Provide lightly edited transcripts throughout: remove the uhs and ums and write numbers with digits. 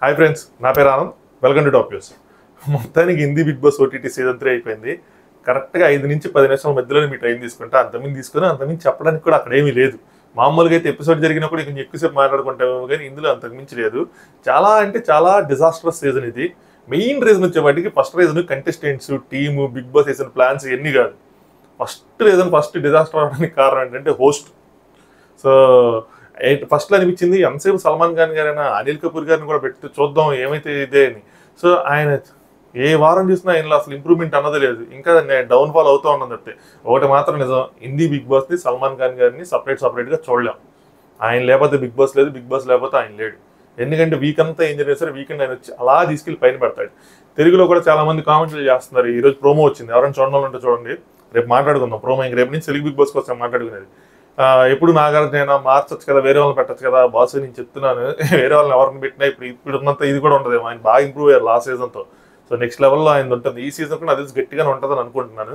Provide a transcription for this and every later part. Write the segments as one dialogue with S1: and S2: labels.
S1: Hi friends, నా పేరు Anand. Welcome to top news. మొత్తానికి Hindi Bigg Boss OTT season 3 అయిపోయింది. కరెక్ట్గా 5 నుంచి 10 నిమిషాల మధ్యలోనే మీ టైం తీసుకుంటే అంతమంది తీసుకుని అంతమంది చెప్పడానికి కూడా అక్కడ ఏమీ లేదు. మామూలుగా అయితే ఎపిసోడ్ జరిగినప్పుడు కొంచెం ఎక్కువసేపు మాట్లాడుకుంటాము, కానీ ఇందులో అంతకుమించి లేదు. చాలా అంటే చాలా డిజాస్టర్స్ సీజన్ ఇది. మెయిన్ రీజన్ వచ్చేవాటికి first reason contestants, team, Bigg Boss వేసిన ప్లాన్స్ ఇవన్నీ కాదు. ఫస్ట్ డిజాస్టర్ అవడానికి కారణం ఏంటంటే హోస్ట్. సో ఫస్ట్లో అనిపించింది ఎంతసేపు సల్మాన్ ఖాన్ గారైనా అనిల్ కపూర్ గారిని కూడా పెట్టి చూద్దాం ఏమైతే ఇదే అని. సో ఆయన ఏ వారం చూసినా ఆయనలో అసలు ఇంప్రూవ్మెంట్ అన్నది లేదు, ఇంకా డౌన్ఫాల్ అవుతూ ఉన్నది. అంటే ఒకటి మాత్రం నిజం, హిందీ బిగ్ బాస్ని సల్మాన్ ఖాన్ గారిని సపరేట్గా చూడలేం. ఆయన లేకపోతే బిగ్ బాస్ లేదు, బిగ్ బాస్ లేకపోతే ఆయన లేడు. ఎందుకంటే వీక్ అంతా ఏం జరిగినా సరే వీకెండ్ ఆయన వచ్చి అలా తీసుకెళ్ళి పైన పెడతాడు. తెలుగులో కూడా చాలా మంది కామెంట్లు చేస్తున్నారు. ఈరోజు ప్రోమో వచ్చింది, ఎవరైనా చూడాలంటే చూడండి. రేపు మాట్లాడుకుందాం ప్రోమో. ఇంక రేపు నుంచి తెలుగు బిగ్ బాస్ కోసం మాట్లాడుకునేది. ఎప్పుడు నాగార్జున మార్చొచ్చు కదా, వేరే వాళ్ళని పెట్టచ్చు కదా బాస్, నేను చెప్తున్నాను. వేరే వాళ్ళని ఎవరిని పెట్టినా ఇప్పుడు ఉన్నంత ఇది కూడా ఉండదు. ఆయన బాగా ఇంప్రూవ్ అయ్యారు లాస్ట్ సీజన్తో. సో నెక్స్ట్ లెవెల్లో ఆయన ఉంటుంది. ఈ సీజన్ కూడా అది గట్టిగానే ఉంటుందని అనుకుంటున్నాను.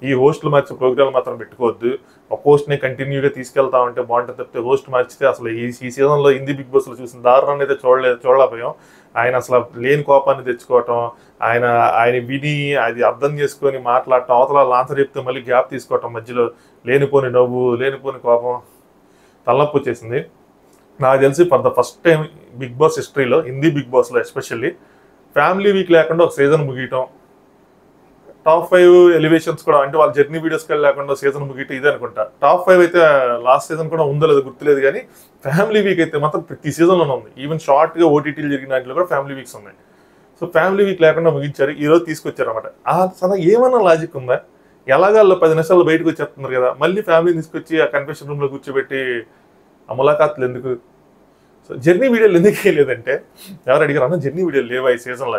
S1: ఈ హోస్టులు మార్చే ప్రోగ్రామ్ మాత్రం పెట్టుకోవద్దు. ఒక హోస్ట్ని కంటిన్యూగా తీసుకెళ్తా ఉంటే బాగుంటుంది తప్పితే హోస్ట్ మార్చితే అసలు ఈ సీజన్లో హిందీ బిగ్ బాస్లో చూసిన దారుణాన్ని అయితే చూడలేకపోయాం. ఆయన అసలు లేని కోపాన్ని తెచ్చుకోవటం, ఆయన విని అది అర్థం చేసుకొని మాట్లాడటం, అవతల ఆన్సర్ చెప్తే మళ్ళీ గ్యాప్ తీసుకోవటం, మధ్యలో లేనిపోని నవ్వు, లేనిపోని కోపం, తలనొప్పి వచ్చేసింది. నాకు తెలిసి for the first time Bigg Boss హిస్టరీలో, హిందీ బిగ్ బాస్లో ఎస్పెషల్లీ ఫ్యామిలీ వీక్ లేకుండా ఒక సీజన్ ముగియటం, టాప్ 5 ఎలివేషన్స్ కూడా, అంటే వాళ్ళ జర్నీ వీడియోస్కి లేకుండా సీజన్ ముగియటం ఇదే అనుకుంటా. టాప్ 5 అయితే లాస్ట్ సీజన్ కూడా ఉందో లేదో గుర్తులేదు, కానీ ఫ్యామిలీ వీక్ అయితే మాత్రం ప్రతి సీజన్లోనే ఉంది. ఈవెన్ షార్ట్గా ఓటీటీలు జరిగిన దాంట్లో కూడా ఫ్యామిలీ వీక్స్ ఉన్నాయి. సో ఫ్యామిలీ వీక్ లేకుండా ముగించారు, ఈరోజు తీసుకొచ్చారు అనమాట. అసలు ఏమన్నా లాజిక్ ఉందా? ఎలాగాల్లో 10 నిమిషాలు బయటకు వచ్చేస్తున్నారు కదా, మళ్ళీ ఫ్యామిలీని తీసుకొచ్చి ఆ కన్ఫెషన్ రూమ్లో కూర్చోబెట్టి ఆ ములాఖాతులు ఎందుకు? సో జర్నీ వీడియోలు ఎందుకు వేయలేదంటే, ఎవరు అడిగారు అన్న జర్నీ వీడియోలు లేవా ఈ సీజన్లో?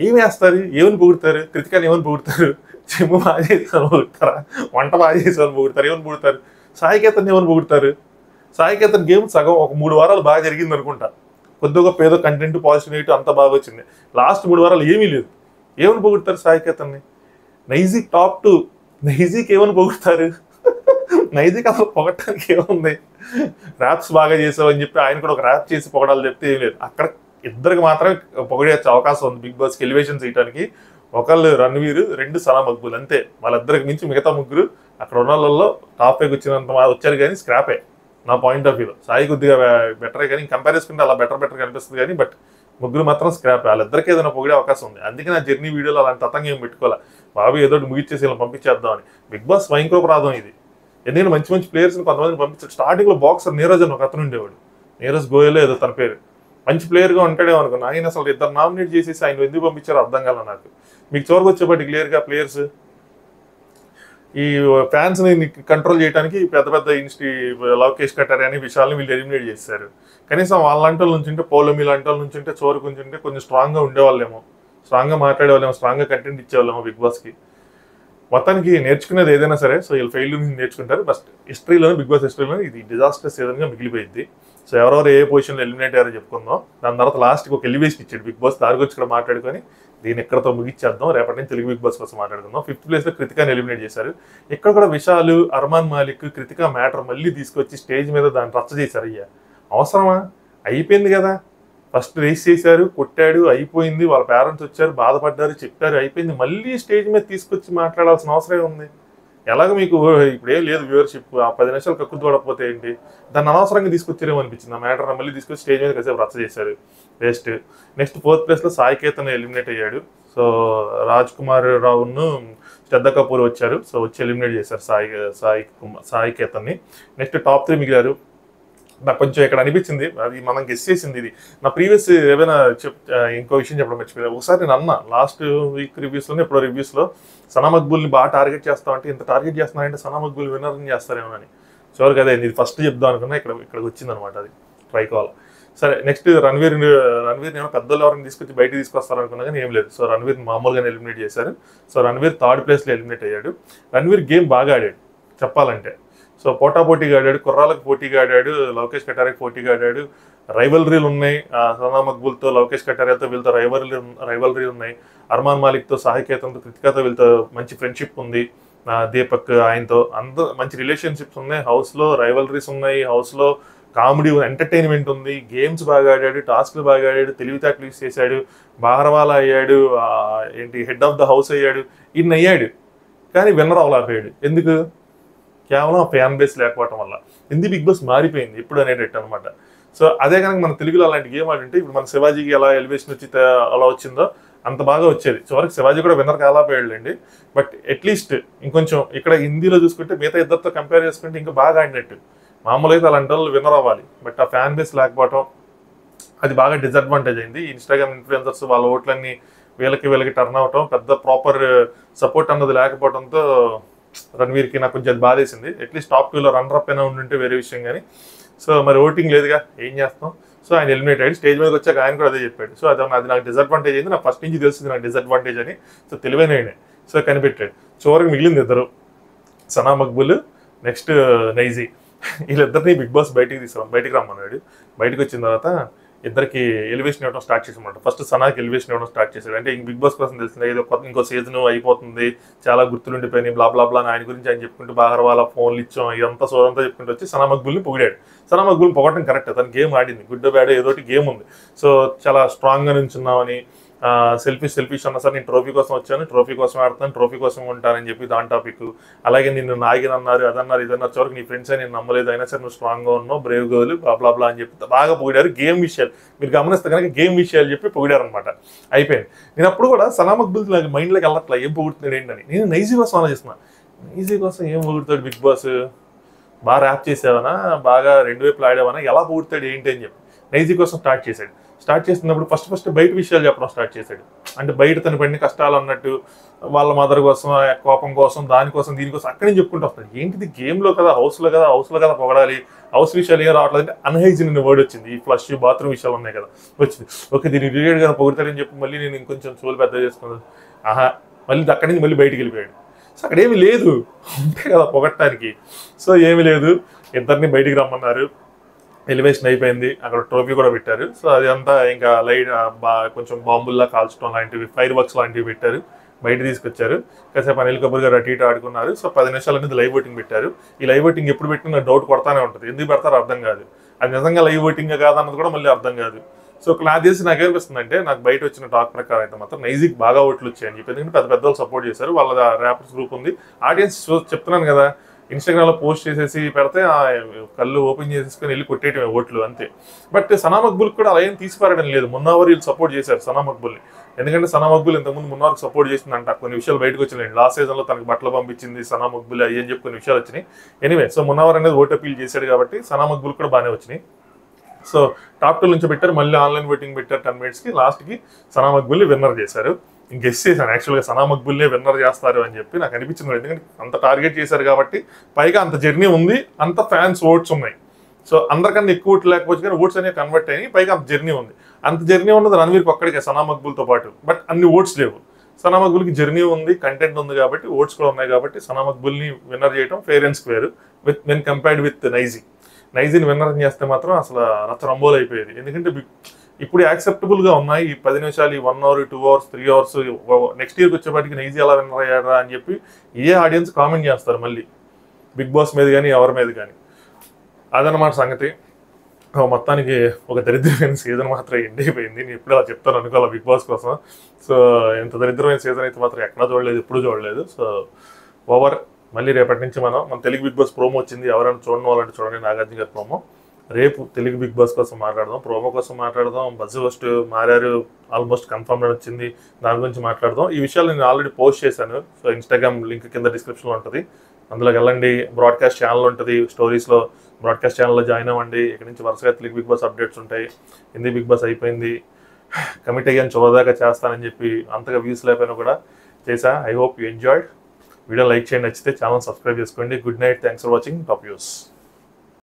S1: ఏమి వేస్తారు, ఏమని పొగుడతారు? కృతికాని ఏమని పొగుడతారు? చెమ్ము బాగా చేసాను పొగుడతారా? వంట బాగా చేసాను పొగుడతారు, ఏమని పొగుడతారు? సాయికేతన్ ఏమని పొగుడతారు? సాయికేతన్ గేమ్ సగం ఒక 3 వారాలు బాగా జరిగింది అనుకుంటా. కొద్దిగా ఏదో కంటెంట్ పాజిటివ్ నెగిటివ్ అంతా బాగా వచ్చింది. లాస్ట్ 3 వారాలు ఏమీ లేదు. ఏమని పొగుడతారు సాయికేతన్ని? నైజీక్ టాప్ 2, నైజీక్ ఏమని పొగుడతారు? నైజీక్ అసలు పొగటానికి ఏముంది? ర్యాప్స్ బాగా చేసావు అని చెప్పి ఆయన కూడా ఒక ర్యాప్ చేసి పొగడాలి చెప్తే ఏం లేదు. అక్కడ ఇద్దరికి మాత్రమే పొగిడే అవకాశం ఉంది బిగ్ బాస్కి ఎలివేషన్ చేయడానికి. ఒకళ్ళు రణ్వీర్, 2 సనా మక్బూల్, అంతే. వాళ్ళిద్దరికి మించి మిగతా ముగ్గురు అక్కడ ఉన్న వాళ్ళలో టాప్ 5 వచ్చినంత వచ్చారు, కానీ స్క్రాపే నా పాయింట్ ఆఫ్ వ్యూలో. సాయి కొద్దిగా బెటరే, కానీ కంపారిజన్ అలా బెటర్ కనిపిస్తుంది, కానీ బట్ ముగ్గురు మాత్రం స్క్రాప్. వాళ్ళిద్దరికీ ఏదైనా పొగిడే అవకాశం ఉంది. అందుకే నా జర్నీ వీడియోలో అలాంటి తతంగా ఏం పెట్టుకోవాలి. బాబు ఏదో ముగిచ్చేసి ఇలా పంపించేద్దామని. బిగ్ బాస్ స్వయంకృపరాధం ఇది. ఎందుకంటే మంచి ప్లేయర్స్ని కొంతమందిని పంపించారు. స్టార్టింగ్లో బాక్సర్ నీరజ్ అని ఒక అతను ఉండేవాడు, నీరజ్ గోయల్ ఏదో తన పేరు. మంచి ప్లేయర్గా ఉంటాడేమో అనుకున్నా. ఆయన అసలు 2 నామినేట్ చేసేసి ఆయన ఎందుకు పంపించారో అర్థం కాల నాకు. మీకు చివరికి వచ్చేప్పటి క్లియర్గా ప్లేయర్స్ ఈ ఫ్యాన్స్ని కంట్రోల్ చేయడానికి పెద్ద లవకేష్ కటారి అనే విషయాలను వీళ్ళు ఎలిమినేట్ చేశారు. కనీసం వాళ్ళంటి వాళ్ళ నుంచి ఉంటే, పౌలమి లాంటి వాళ్ళ నుంచి ఉంటే, చోరుకు నుంచి ఉంటే కొంచెం స్ట్రాంగ్గా ఉండేవాళ్ళేమో, స్ట్రాంగ్గా మాట్లాడేవాళ్ళేమో, స్ట్రాంగ్గా కంటెంట్ ఇచ్చేవాళ్ళేమో బిగ్ బాస్కి. మొత్తానికి నేర్చుకునేది ఏదైనా సరే, సో వీళ్ళు ఫెయిల్యూర్ నుంచి నేర్చుకుంటారు. బట్ హిస్టరీలోనే, బిగ్ బాస్ హిస్టరీలోనే ఇది డిజాస్టర్ సీజన్గా మిగిలిపోయింది. సో ఎవరెవరు ఏ పొజిషన్లో ఎలిమినేట్ అయ్యారో చెప్పుకుందాం. దాని తర్వాత లాస్ట్కి ఒక ఎలివేషన్ ఇచ్చాడు బిగ్ బాస్. దాని గురించి కూడా మాట్లాడుకొని దీన్ని ఎక్కడతో ముగిచ్చేద్దాం. రేపటి నుంచి తెలుగు బిగ్ బాస్ కోసం మాట్లాడుకుందాం. 5th ప్లేస్లో కృతికాని ఎలిమినేట్ చేశారు. ఇక్కడ కూడా విశాలు, అర్మాన్ మాలిక్, కృతికా మ్యాటర్ మళ్ళీ తీసుకొచ్చి స్టేజ్ మీద దాన్ని రచ్చ చేశారు. అయ్యా అవసరమా? అయిపోయింది కదా, ఫస్ట్ రేస్ చేశారు, కొట్టాడు, అయిపోయింది. వాళ్ళ పేరెంట్స్ వచ్చారు, బాధపడ్డారు, చెప్పారు, అయిపోయింది. మళ్ళీ స్టేజ్ మీద తీసుకొచ్చి మాట్లాడాల్సిన అవసరం ఉంది. ఎలాగ మీకు ఇప్పుడేం లేదు వ్యూవర్షిప్, ఆ 10 నిమిషాలు కక్కుతూ చూడకపోతే ఏంటి? దాన్ని అనవసరంగా తీసుకొచ్చారేమో అనిపించింది. ఆ మ్యాటర్ మళ్ళీ తీసుకొచ్చి స్టేజ్ మీద కాసేపు రచ్చ చేశారు, వేస్ట్. నెక్స్ట్ 4th ప్లేస్లో సాయికేతన్ ఎలిమినేట్ అయ్యాడు. సో రాజ్ కుమార్ రావును శ్రద్ధ కపూర్ వచ్చారు. సో వచ్చి ఎలిమినేట్ చేశారు సాయికేతన్ని. Next top 3 మిగిలారు. నాకు కొంచెం ఇక్కడ అనిపించింది, అది మనం గెస్ చేసింది. ఇది నా ప్రీవియస్ ఏమైనా ఇంకో విషయం చెప్పడం మర్చిపోయాను. ఒకసారి నేను అన్నా లాస్ట్ వీక్ రివ్యూస్లోనే, ఎప్పుడో రివ్యూస్లో, సనా మక్బూల్ని బాగా టార్గెట్ చేస్తామంటే, ఇంత టార్గెట్ చేస్తున్నారంటే సనా మక్బూల్ విన్నర్ని చేస్తారేమో అని. చివరికి అదే ఇది ఫస్ట్ చెప్దాం అనుకున్నా, ఇక్కడికి వచ్చిందనమాట. అది ట్రై కావాలి. సరే నెక్స్ట్ రణ్వీర్ ఏమో పెద్దలు ఎవరిని తీసుకొచ్చి బయటకు తీసుకొస్తారనుకున్నా, కానీ ఏం లేదు. సో రణ్వీర్ మామూలుగానే ఎలిమినేట్ చేశారు. సో రణ్వీర్ 3rd ప్లేస్లో ఎలిమినేట్ అయ్యాడు. రణ్వీర్ గేమ్ బాగా ఆడాడు చెప్పాలంటే. సో పోటాపోటీగా ఆడాడు, కుర్రాలకు పోటీగా ఆడాడు, లవకేష్ కటారికి పోటీగా ఆడాడు. రైవలరీలు ఉన్నాయి, సనా మక్బూల్తో, లవకేష్ కటారియాతో వీళ్ళతో రైవలరీ ఉన్నాయి. అర్మాన్ మాలిక్తో, సాయికేతన్తో, కృతికాతో వీళ్ళతో మంచి ఫ్రెండ్షిప్ ఉంది. దీపక్ ఆయనతో అందరూ మంచి రిలేషన్షిప్స్ ఉన్నాయి. హౌస్లో రైవలరీస్ ఉన్నాయి, హౌస్లో కామెడీ ఎంటర్టైన్మెంట్ ఉంది, గేమ్స్ బాగా ఆడాడు, టాస్క్లు బాగా ఆడాడు, తెలివితేటలు యూస్ చేశాడు, బాహర్వాలా అయ్యాడు, ఏంటి హెడ్ ఆఫ్ ద హౌస్ అయ్యాడు, ఇన్ని అయ్యాడు. కానీ విన్నర్ అవ్వలేకపోయాడు. ఎందుకు? కేవలం ఫ్యాన్ బేస్ లేకపోవటం వల్ల. హిందీ బిగ్ బాస్ మారిపోయింది ఇప్పుడు అనేటట్టు అనమాట. సో అదే కనుక మన తెలుగులో అలాంటి గేమ్ ఆడుంటే ఇప్పుడు మన శివాజీకి ఎలా ఎలివేషన్ వచ్చి అలా వచ్చిందో అంత బాగా వచ్చేది. చివరికి శివాజీ కూడా విన్నర్ కాలేకపోయాడులేండి. బట్ అట్లీస్ట్ ఇంకొంచెం ఇక్కడ హిందీలో చూసుకుంటే మిగతా ఇద్దరితో కంపేర్ చేసుకుంటే ఇంకా బాగా ఆడినట్టు. మామూలుగా అయితే అలాంటి వాళ్ళు విన్నర్ అవ్వాలి. బట్ ఆ ఫ్యాన్ బేస్ లేకపోవటం అది బాగా డిసడ్వాంటేజ్ అయింది. ఇన్స్టాగ్రామ్ ఇన్ఫ్లుయెన్సర్స్ వాళ్ళ ఓట్లన్నీ వీళ్ళకి టర్న్ అవటం, పెద్ద ప్రాపర్ సపోర్ట్ అన్నది లేకపోవడంతో రణ్వీర్కి నాకు కొంచెం అది బాధేసింది. అట్లీస్ట్ టాప్ 2లో రన్నర్-అప్ అయినా ఉండుంటే వేరే విషయం కానీ. సో మరి ఓటింగ్ లేదుగా, ఏం చేస్తాం. సో ఆయన ఎలిమినేట్ అయ్యాడు. స్టేజ్ మీదకి వచ్చాక ఆయన కూడా అదే చెప్పాడు. సో అది నాకు డిసడ్వాంటేజ్ అయింది, నాకు ఫస్ట్ నుంచి తెలిసింది నాకు డిసడ్వాంటేజ్ అని. సో తెలివైన ఆయనే. సో కనిపెట్టాడు. చివరికి మిగిలింది ఇద్దరు, సనా మక్బుల్, నెక్స్ట్ నైజీ. వీళ్ళిద్దరిని బిగ్ బాస్ బయటికి రమ్మన్నాడు. బయటకు వచ్చిన తర్వాత ఇద్దరికి ఎలివేషన్ ఇవ్వడం స్టార్ట్ చేసామన్నమాట. ఫస్ట్ సనాకి ఎలివేషన్ ఇవ్వడం స్టార్ట్ చేశాడు. అంటే బిగ్ బాస్ కోసం తెలిసింది ఏదో ఇంకో సీజన్ అయిపోతుంది, చాలా గుర్తులుండిపోయినాయి, బ్లా బ్లా బ్లా ఆయన గురించి ఆయన చెప్పుకుంటూ బాహర్వాలా ఫోన్లు ఇచ్చాం ఇదంతా సోదంతా చెప్పుకుంటూ వచ్చి సనా మక్బుల్ని పొగిడాడు. సనా మక్బుల్ని పొగడం కరెక్ట్, తన గేమ్ ఆడింది, గుడ్ బ్యాడ్ ఏదోటి గేమ్ ఉంది. సో చాలా స్ట్రాంగ్గా నుంచున్నామని, సెల్ఫిష్ అన్న సార్ నేను ట్రోఫీ కోసం వచ్చాను, ట్రోఫీ కోసం ఆడుతాను, ట్రోఫీ కోసం ఉంటానని చెప్పి దాని టాపిక్. అలాగే నిన్ను నాగిన్ అన్నారు, అదన్నారు, ఇదన్నారు, చివరికి నీ ఫ్రెండ్స్ అని నేను నమ్మలేదు, అయినా సరే నువ్వు స్ట్రాంగ్గా ఉన్నావు, బ్రేవ్ గర్ల్, బ్లా బ్లా అని చెప్పి బాగా పొగిడారు. గేమ్ విషయాలు మీరు గమనిస్తే కనుక గేమ్ విషయాలు చెప్పి పొగిడారు అనమాట. అయిపోయింది. నేను అప్పుడు కూడా సనా మక్బుల్ మైండ్లోకి వెళ్ళట్లా ఏం పొగుడుతున్నాడు ఏంటని. నేను నైజీ కోసం ఆలోచిస్తున్నాను. నైజీ కోసం ఏం పొగుడుతాడు బిగ్ బాస్, బాగా ర్యాప్ చేసావనా, బాగా రెండు వైపులు ఆడావనా, ఎలా పొగుడుతాడు ఏంటి అని చెప్పి నైజీ కోసం స్టార్ట్ చేశాడు. స్టార్ట్ చేస్తున్నప్పుడు ఫస్ట్ బయట విషయాలు చెప్పడం స్టార్ట్ చేశాడు. అంటే బయట తను పడిన కష్టాలు అన్నట్టు, వాళ్ళ మదర్ కోసం, కోపం కోసం, దానికోసం దీనికోసం అక్కడి నుంచి చెప్పుకుంటూ వస్తాడు. ఏంటిది గేమ్లో కదా, హౌస్లో కదా పొగడాలి, హౌస్ విషయాలు ఏం రావట్లేదు అంటే అన్హైజీన్ అనే వర్డ్ వచ్చింది. ఈ ఫ్లష్ బాత్రూమ్ విషయాలు ఉన్నాయి కదా వచ్చింది. ఓకే దీన్ని రిలేటెడ్గా పొగుడతాడని చెప్పి మళ్ళీ నేను ఇంకొంచెం చోలు పెద్ద చేసుకున్నాను. మళ్ళీ అక్కడి నుంచి మళ్ళీ బయటికి వెళ్ళిపోయాడు. సో అక్కడ ఏమి లేదు, ఉంటే కదా పొగట్టడానికి. సో ఏమి లేదు, ఇద్దరిని బయటికి రమ్మన్నారు, ఎలివేషన్ అయిపోయింది, అక్కడ ట్రోఫీ కూడా పెట్టారు. సో అది అంతా ఇంకా లైట్ కొంచెం బాంబుల్లా కాల్చడం లాంటివి, ఫైర్ వర్క్స్ లాంటివి పెట్టారు, బయట తీసుకొచ్చారు. కాసేపు అనిల్ కపూర్ గారు అటు ఇటు ఆడుకున్నారు. సో 10 నిమిషాలు అనేది లైవ్ ఓటింగ్ పెట్టారు. ఈ లైవ్ ఓటింగ్ ఎప్పుడు పెట్టినా డౌట్ కొడతానే ఉంటుంది, ఎందుకు పెడతారో అర్థం కాదు. అది నిజంగా లైవ్ ఓటింగ్ కాదన్నది కూడా మళ్ళీ అర్థం కాదు. సో నాకు తెలిసి నాకు ఏమనిపిస్తుంది అంటే, నాకు బయట వచ్చిన టాక్ ప్రకారం అయితే మాత్రం నైజీకి బాగా ఓట్లు వచ్చాయని చెప్పి, ఎందుకంటే పెద్ద వాళ్ళు సపోర్ట్ చేశారు, వాళ్ళ ర్యాపర్స్ గ్రూప్ ఉంది, ఆడియన్స్ చెప్తున్నాను కదా, ఇన్స్టాగ్రామ్లో పోస్ట్ చేసేసి పెడితే కళ్ళు ఓపెన్ చేసేసుకొని వెళ్ళి కొట్టేయటమే ఓట్లు అంతే. బట్ సనా మక్బుల్ కూడా అలా ఏం తీసిపారడం లేదు. మున్నావర్ వీళ్ళు సపోర్ట్ చేశారు సనా మక్బుల్ని. ఎందుకంటే సనా మక్బుల్ ఇంతకుముందు మున్నావర్కి సపోర్ట్ చేసిందంట. కొన్ని విషయాలు బయటకు వచ్చినాయి. లాస్ట్ సీజన్లో తనకు బట్టలు పంపించింది సనా మక్బుల్ అయ్యి అని చెప్పి కొన్ని విషయాలు వచ్చినాయి. ఎనీవే, సో మున్నావర్ అనేది ఓట్ అపీల్ చేశాడు కాబట్టి సనా మక్బుల్ కూడా బాగానే వచ్చినాయి. సో టాప్ 2 నుంచి పెట్టారు, మళ్ళీ ఆన్లైన్ ఓటింగ్ పెట్టారు 10 minutesకి. లాస్ట్కి సనా మక్బుల్ని విన్నర్ చేశారు. గెస్ చేశాను యాక్చువల్గా సనా మక్బుల్నే విన్నర్ చేస్తారు అని చెప్పి నాకు అనిపించింది. ఎందుకంటే అంత టార్గెట్ చేశారు కాబట్టి, పైగా అంత జర్నీ ఉంది, అంత ఫ్యాన్స్ ఓట్స్ ఉన్నాయి. సో అందరికన్నా ఎక్కువ ఓట్లు లేకపోవచ్చు కానీ ఓట్స్ అనేవి కన్వర్ట్ అయ్యి, పైగా అంత జర్నీ ఉంది. అంత జర్నీ ఉన్నది రణ్వీర్కి ఒక్కడికే సనా మక్బుల్తో పాటు. బట్ అన్ని ఓట్స్ లేవు. సనా మక్బుల్కి జర్నీ ఉంది, కంటెంట్ ఉంది కాబట్టి, ఓట్స్ కూడా ఉన్నాయి కాబట్టి సనా మక్బుల్ని విన్నర్ చేయడం fair and square when compared with నైజీని విన్నర్ చేస్తే మాత్రం అసలు రచ్చరంబోలు అయిపోయేది. ఎందుకంటే ఇప్పుడు యాక్సెప్టబుల్గా ఉన్నాయి ఈ 10 నిమిషాలు, ఈ 1 hour, 2 hours, 3 hours. నెక్స్ట్ ఇయర్కి వచ్చేపాటికి నైజీ ఎలా విన్నర్ అయ్యారా అని చెప్పి ఏ ఆడియన్స్ కామెంట్ చేస్తారు మళ్ళీ బిగ్ బాస్ మీద కానీ ఎవరి మీద కానీ. అదనమాట సంగతి. మొత్తానికి ఒక దరిద్రమైన సీజన్ మాత్రం ఎండ్ అయిపోయింది. నేను ఎప్పుడు అలా చెప్తాను అనుకోవాలి బిగ్ బాస్ కోసం. సో ఇంత దరిద్రమైన సీజన్ అయితే మాత్రం ఎక్కడా చూడలేదు, ఎప్పుడు చూడలేదు. So over. మళ్ళీ రేపటి నుంచి మన తెలుగు బిగ్ బాస్ ప్రోమో వచ్చింది, ఎవరైనా చూడని వాళ్ళంటే చూడండి, నాగార్జున గారి ప్రోమో. రేపు తెలుగు బిగ్ బాస్ కోసం మాట్లాడదాం, ప్రోమో కోసం మాట్లాడదాం. బజ్ హోస్ట్ మారారు, ఆల్మోస్ట్ కన్ఫర్మ్ వచ్చింది, దాని గురించి మాట్లాడదాం. ఈ విషయాలు నేను ఆల్రెడీ పోస్ట్ చేశాను. సో ఇన్స్టాగ్రామ్ లింక్ కింద డిస్క్రిప్షన్లో ఉంటుంది, అందులోకి వెళ్ళండి. బ్రాడ్కాస్ట్ ఛానల్ ఉంటుంది, స్టోరీస్లో బ్రాడ్కాస్ట్ ఛానల్లో జాయిన్ అవ్వండి. ఇక్కడ నుంచి వరుసగా తెలుగు బిగ్ బాస్ అప్డేట్స్ ఉంటాయి. హిందీ బిగ్ బాస్ అయిపోయింది, కమిట్ అయ్యాను, చివరిదాకా చేస్తానని చెప్పి అంతగా వ్యూస్ లేకపోయినా కూడా చేశా. I hope you enjoyed. Video like చేయండి, నచ్చితే ఛానల్ సబ్స్క్రైబ్ చేసుకోండి. Good night, thanks for watching top news.